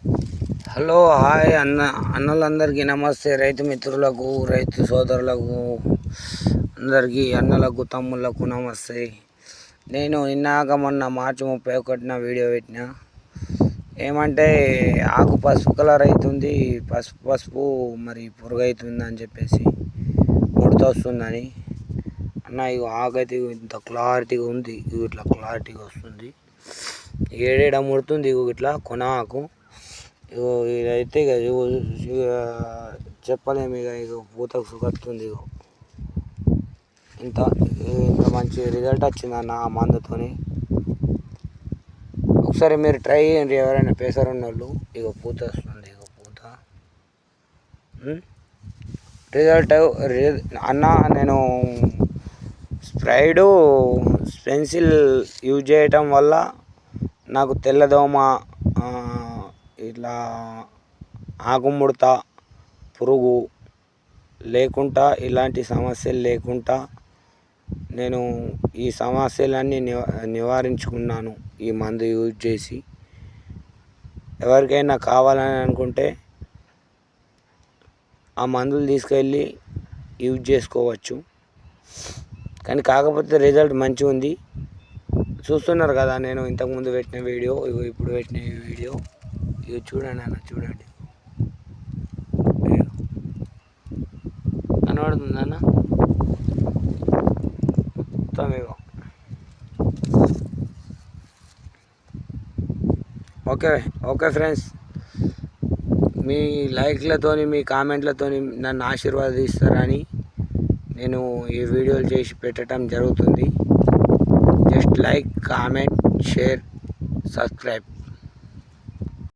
Hello hi అన్నలందరికీ నమస్తే. రైతు మిత్రులకు, రైతు సోదరులకు అందరికీ, అన్నలకు, తమ్ముళ్ళకు నమస్తే. నేను మొన్న మార్చి 31న వీడియో పెట్టిన. ఏమంటే ఆకు పసుపు కలర్ అవుతుంది, పసుపు మరి పురుగు అవుతుంది అని చెప్పేసి, ముడత వస్తుందని అన్న. ఇక ఆకైతే ఇంత క్లారిటీగా ఉంది, ఇట్లా క్లారిటీగా వస్తుంది. ఏడేడ ముడుతుంది ఇట్లా కొన ఆకు. ఇదైతే ఇక చెప్పలేము. ఇక పూతకు కట్టుతుంది. ఇంత మంచి రిజల్ట్ వచ్చిందన్న ఆ మందుతోని. ఒకసారి మీరు ట్రై చేయండి, ఎవరైనా పేసర్ ఉన్న వాళ్ళు. ఇక పూత వస్తుంది, ఇక పూత రిజల్ట్ అన్న. నేను స్ప్రైడు పెన్సిల్ యూజ్ చేయటం వల్ల నాకు తెల్లదోమ, ఇట్లా ఆకుముడత, పురుగు లేకుండా, ఇలాంటి సమస్యలు లేకుండా నేను ఈ సమస్యలన్నీ నివారించుకున్నాను ఈ మందు యూజ్ చేసి. ఎవరికైనా కావాలని అనుకుంటే ఆ మందులు తీసుకెళ్ళి యూజ్ చేసుకోవచ్చు. కానీ కాకపోతే రిజల్ట్ మంచిగా ఉంది. చూస్తున్నారు కదా, నేను ఇంతకుముందు పెట్టిన వీడియో, ఇప్పుడు పెట్టిన వీడియో. ఇవి చూడండి అన్న, చూడండి. కనబడుతుంది అన్న మొత్తం. ఇగో ఓకే ఫ్రెండ్స్, మీ లైక్లతోని, మీ కామెంట్లతోని నన్ను ఆశీర్వాదిస్తారని నేను ఈ వీడియోలు చేసి పెట్టడం జరుగుతుంది. Just like, comment, share, subscribe.